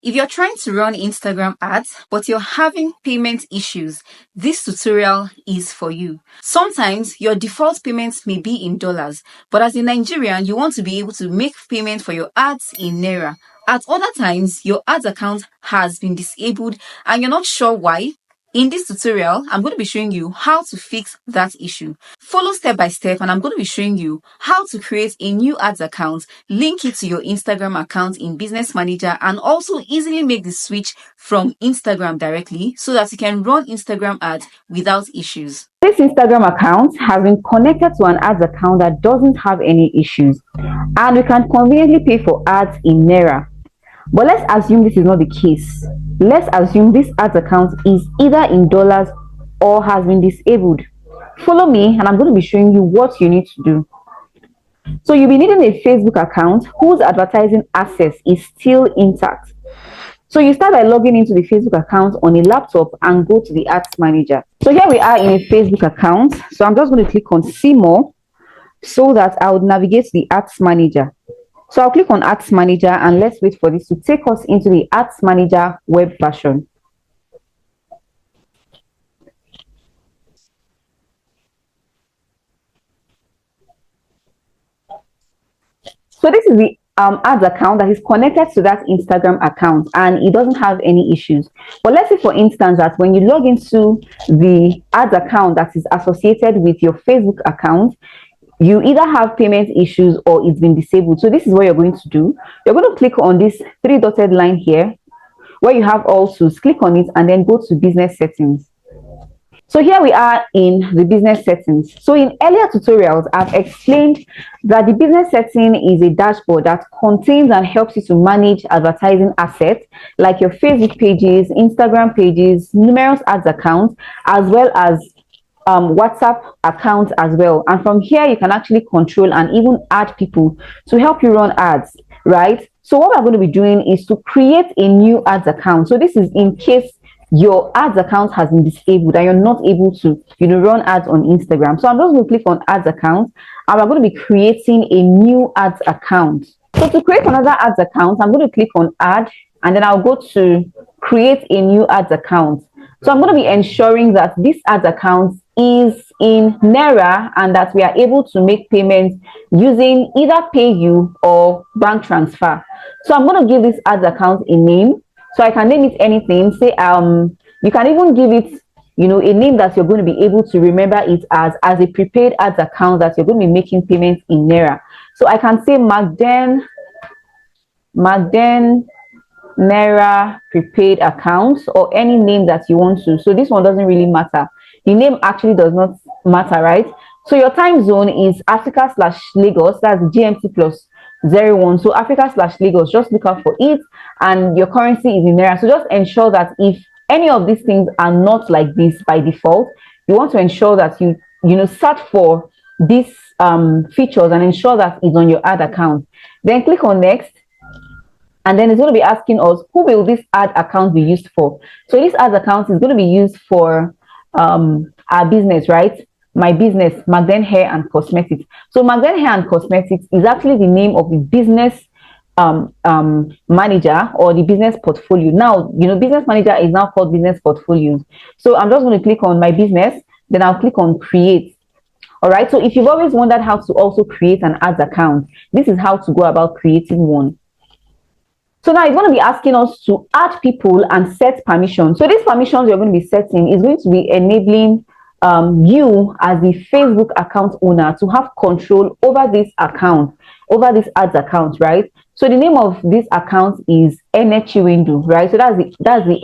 If you're trying to run Instagram ads, but you're having payment issues, this tutorial is for you. Sometimes your default payments may be in dollars, but as a Nigerian, you want to be able to make payment for your ads in Naira. At other times, your ads account has been disabled and you're not sure why. In this tutorial, I'm going to be showing you how to fix that issue. Follow step by step and I'm going to be showing you how to create a new ads account, link it to your Instagram account in Business Manager, and also easily make the switch from Instagram directly so that you can run Instagram ads without issues. This Instagram account has been connected to an ads account that doesn't have any issues, and we can conveniently pay for ads in Naira. But let's assume this is not the case. Let's assume this ads account is either in dollars or has been disabled. Follow me and I'm going to be showing you what you need to do. So you'll be needing a Facebook account whose advertising access is still intact. So you start by logging into the Facebook account on a laptop and go to the Ads Manager. So here we are in a Facebook account. So I'm just going to click on See More so that I would navigate to the Ads Manager. So I'll click on Ads Manager and let's wait for this to take us into the Ads Manager web version. So this is the ads account that is connected to that Instagram account and it doesn't have any issues. But let's say, for instance, that when you log into the ads account that is associated with your Facebook account, you either have payment issues or it's been disabled. So this is what you're going to do. You're going to click on this three dotted line here where you have all tools. Click on it and then go to business settings. So here we are in the business settings. So in earlier tutorials, I've explained that the business setting is a dashboard that contains and helps you to manage advertising assets like your Facebook pages, Instagram pages, numerous ads accounts, as well as WhatsApp accounts as well. And from here, you can actually control and even add people to help you run ads, right? So what we're going to be doing is to create a new ads account. So this is in case your ads account has been disabled and you're not able to, run ads on Instagram. So I'm just going to click on ads account and we're going to be creating a new ads account. So to create another ads account, I'm going to click on add and then I'll go to create a new ads account. So I'm going to be ensuring that this ads account is in Naira and that we are able to make payments using either PayU or bank transfer. So I'm going to give this ads account a name. So I can name it anything. Say you can even give it a name that you're going to be able to remember it as a prepaid ads account that you're going to be making payments in Naira. So I can say Magden Naira prepaid accounts or any name that you want to. So this one doesn't really matter. The name actually does not matter, right? So your time zone is Africa/Lagos. That's GMT plus 01. So Africa/Lagos, just look out for it. And your currency is in Naira. So just ensure that if any of these things are not like this by default, you want to ensure that you search for these features and ensure that it's on your ad account. Then click on next. And then it's going to be asking us, who will this ad account be used for? So this ad account is going to be used for our business, right? My business, Magden Hair and Cosmetics. So Magden Hair and Cosmetics is actually the name of the business manager or the business portfolio. Now, business manager is now called business portfolios. So I'm just going to click on my business, then I'll click on create. All right. So if you've always wondered how to also create an ads account, this is how to go about creating one. So now it's going to be asking us to add people and set permissions. So these permissions you're going to be setting is going to be enabling you as the Facebook account owner to have control over this account, over this ads account, right? So the name of this account is Enechiwendu, right? So that's the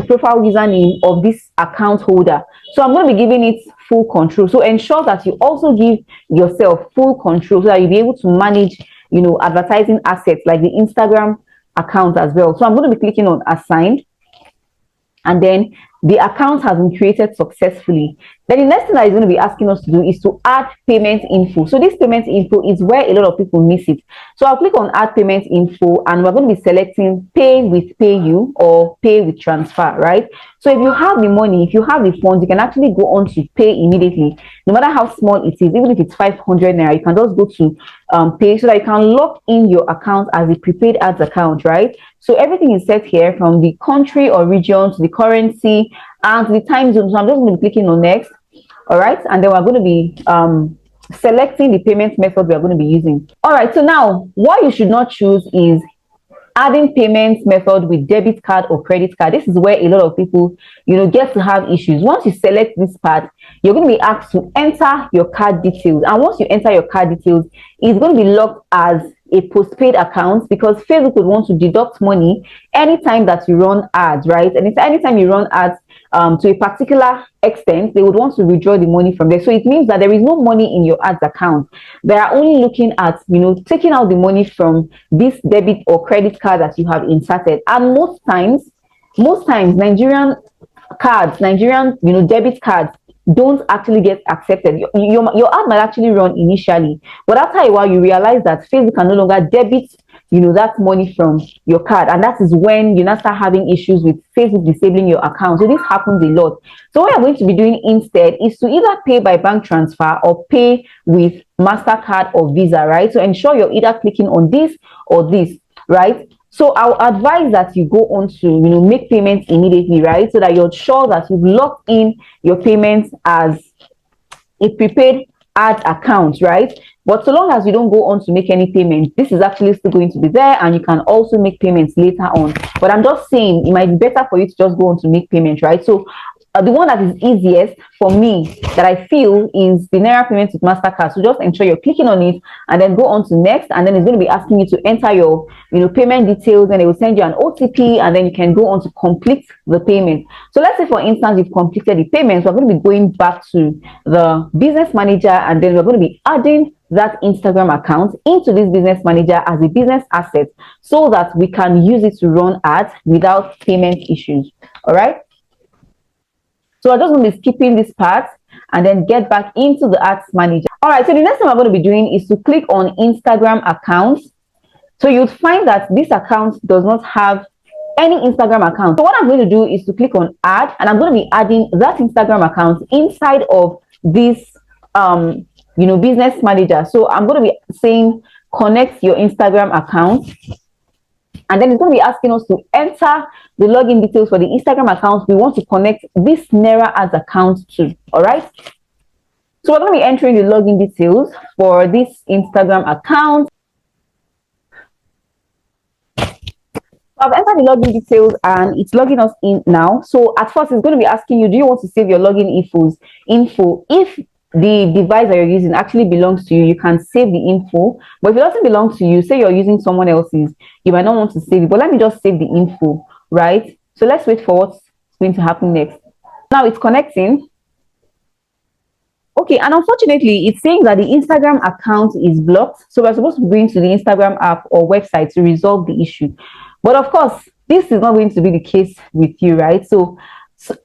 profile username of this account holder. So I'm going to be giving it full control. So ensure that you also give yourself full control so that you'll be able to manage advertising assets like the Instagram account as well. So I'm going to be clicking on assigned and then the account has been created successfully. Then the next thing that is going to be asking us to do is to add payment info. So this payment info is where a lot of people miss it. So I'll click on add payment info, and we're going to be selecting pay with pay you or pay with transfer, right? So if you have the money, if you have the funds, you can actually go on to pay immediately, no matter how small it is. Even if it's 500 naira, you can just go to pay, so that you can lock in your account as a prepaid ads account, right? So everything is set here, from the country or region to the currency and the time zone. So I'm just going to be clicking on next. All right, and then we're going to be selecting the payment method we are going to be using. All right, so now what you should not choose is adding payment method with debit card or credit card. This is where a lot of people, get to have issues. Once you select this part, you're going to be asked to enter your card details, and once you enter your card details, it's going to be locked as a postpaid account, because Facebook would want to deduct money anytime that you run ads, right? And anytime you run ads to a particular extent, they would want to withdraw the money from there. So it means that there is no money in your ads account. They are only looking at, taking out the money from this debit or credit card that you have inserted. And most times, Nigerian cards, debit cards don't actually get accepted. Your ad might actually run initially, but after a while you realize that Facebook can no longer debit that money from your card, and that is when you now start having issues with Facebook disabling your account. So this happens a lot. So what you're going to be doing instead is to either pay by bank transfer or pay with MasterCard or Visa, right? So ensure you're either clicking on this or this, right? So I'll advise that you go on to make payments immediately, right? So that you're sure that you've locked in your payments as a prepaid ad account, right? But so long as you don't go on to make any payment, this is actually still going to be there, and you can also make payments later on. But I'm just saying it might be better for you to just go on to make payments, right? So the one that is easiest for me, that I feel, is the Naira payments with MasterCard. So just ensure you're clicking on it and then go on to next, and then it's going to be asking you to enter your payment details, and it will send you an OTP, and then you can go on to complete the payment. So let's say, for instance, you've completed the payments. We're going to be going back to the business manager, and then we're going to be adding that Instagram account into this business manager as a business asset, so that we can use it to run ads without payment issues. All right. So I'm just going to be skipping this part and then get back into the ads manager. All right, so the next thing I'm going to be doing is to click on Instagram accounts. So you'd find that this account does not have any Instagram account. So what I'm going to do is to click on add, and I'm going to be adding that Instagram account inside of this business manager. So I'm going to be saying connect your Instagram account, and then it's going to be asking us to enter the login details for the Instagram account we want to connect this Naira ads account to. All right, so we're going to be entering the login details for this Instagram account. I've entered the login details and it's logging us in now. So at first, it's going to be asking you, do you want to save your login info? If the device that you're using actually belongs to you, you can save the info. But if it doesn't belong to you, say you're using someone else's, you might not want to save it. But let me just save the info, right? So let's wait for what's going to happen next. Now it's connecting. Okay, and unfortunately, it's saying that the Instagram account is blocked. So we're supposed to go into the Instagram app or website to resolve the issue. But of course, this is not going to be the case with you, right? So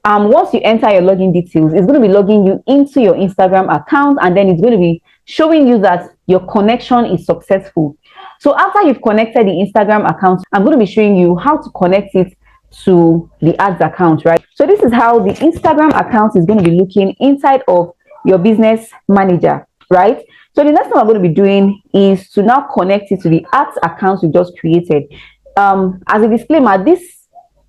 once you enter your login details, it's going to be logging you into your Instagram account, and then it's going to be showing you that your connection is successful. So after you've connected the Instagram account, I'm going to be showing you how to connect it to the ads account, right? So this is how the Instagram account is going to be looking inside of your business manager, right? So the next thing I'm going to be doing is to now connect it to the ads account we just created. As a disclaimer, this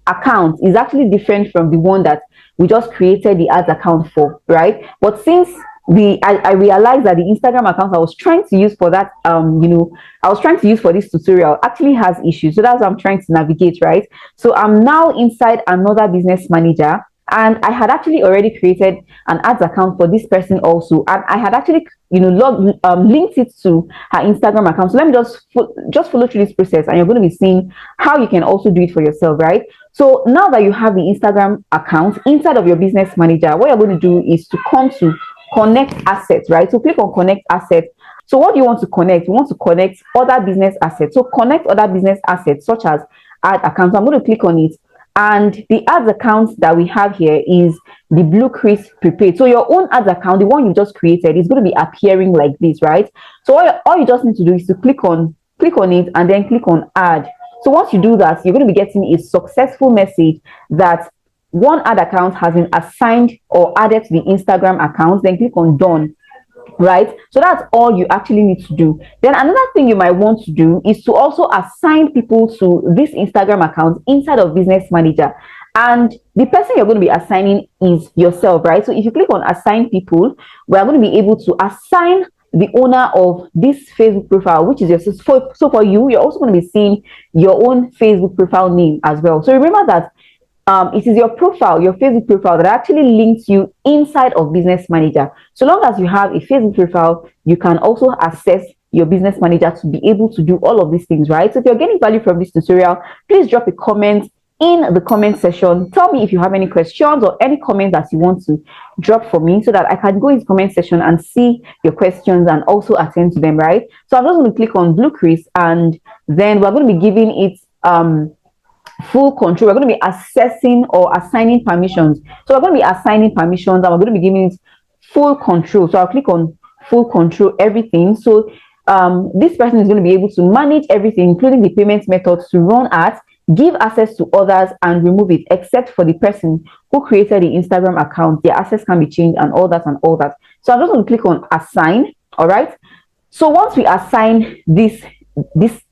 account is actually different from the one that we just created the ads account for, right? But since I realized that the Instagram account I was trying to use for that, I was trying to use for this tutorial actually has issues. So that's what I'm trying to navigate, right? So I'm now inside another business manager, and I had actually already created an ads account for this person also, and I had actually linked it to her Instagram account. So let me just follow through this process, and you're going to be seeing how you can also do it for yourself, right? So now that you have the Instagram account inside of your business manager, what you're going to do is to come to connect assets, right? So click on connect assets. So what do you want to connect? You want to connect other business assets. So connect other business assets such as ad accounts. I'm going to click on it, And the ads account that we have here is the Blue Chris prepaid. So your own ads account, the one you just created, is going to be appearing like this, right? So all you just need to do is to click on it and then click on add. So once you do that, you're going to be getting a successful message that one ad account has been assigned or added to the Instagram account. Then click on done, right? So that's all you actually need to do. Then another thing you might want to do is to also assign people to this Instagram account inside of Business Manager. And the person you're going to be assigning is yourself, right? So if you click on assign people, we're going to be able to assign the owner of this Facebook profile, which is your so for you, you're also going to be seeing your own Facebook profile name as well. So remember that it is your profile, your Facebook profile, that actually links you inside of Business Manager. So long as you have a Facebook profile, you can also access your Business Manager to be able to do all of these things, right? So if you're getting value from this tutorial, please drop a comment in the comment section. Tell me if you have any questions or any comments that you want to drop for me so that I can go into the comment section and see your questions and also attend to them, right? So I'm just going to click on Blue Chris, and then we're going to be giving it full control. We're going to be assessing or assigning permissions. So we're going to be assigning permissions and we're going to be giving it full control. So I'll click on full control everything. So this person is going to be able to manage everything, including the payment methods, to run ads, give access to others, and remove it, except for the person who created the Instagram account. Their access can be changed and all that and all that. So I'm just going to click on assign. All right. So once we assign this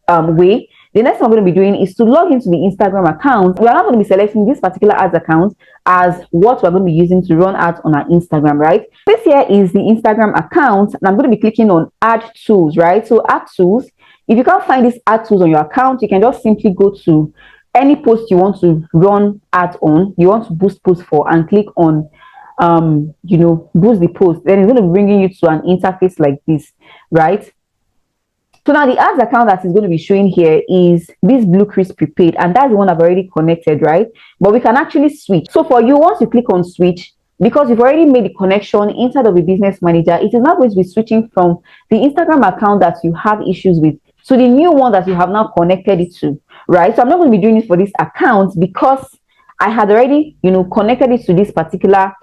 way, the next thing I'm going to be doing is to log into the Instagram account. We're not going to be selecting this particular ads account as what we're going to be using to run ads on our Instagram, right? This here is the Instagram account, and I'm going to be clicking on add tools, right? So add tools. If you can't find this add tools on your account, you can just simply go to any post you want to run ads on, you want to boost posts for, and click on boost the post. Then it's going to be bringing you to an interface like this, right? So now the ads account that is going to be showing here is this Blue Chris prepaid, and that's the one I've already connected, right? But we can actually switch. So for you, once you click on switch, because you've already made the connection inside of the Business Manager, it is now going to be switching from the Instagram account that you have issues with to the new one that you have now connected it to, right? So I'm not going to be doing it for this account because I had already, connected it to this particular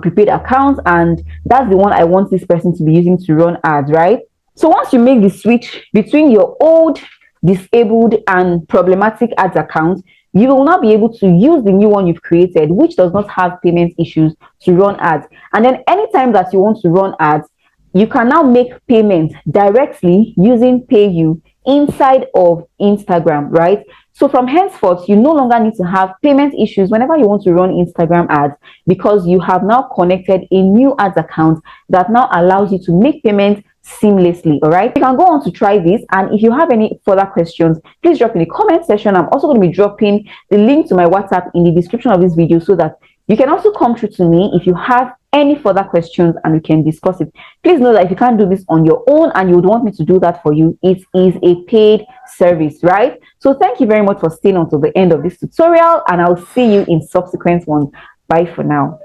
prepaid account, and that's the one I want this person to be using to run ads, right? So once you make the switch between your old, disabled, and problematic ads account, you will now be able to use the new one you've created, which does not have payment issues, to run ads. And then anytime that you want to run ads, you can now make payments directly using PayU inside of Instagram, right? So from henceforth, you no longer need to have payment issues whenever you want to run Instagram ads, because you have now connected a new ads account that now allows you to make payments seamlessly. All right, you can go on to try this, and if you have any further questions, please drop in the comment section. I'm also going to be dropping the link to my WhatsApp in the description of this video so that you can also come through to me if you have any further questions and we can discuss it. Please know that if you can't do this on your own and you would want me to do that for you, it is a paid service, right? So thank you very much for staying until the end of this tutorial, and I'll see you in subsequent ones. Bye for now.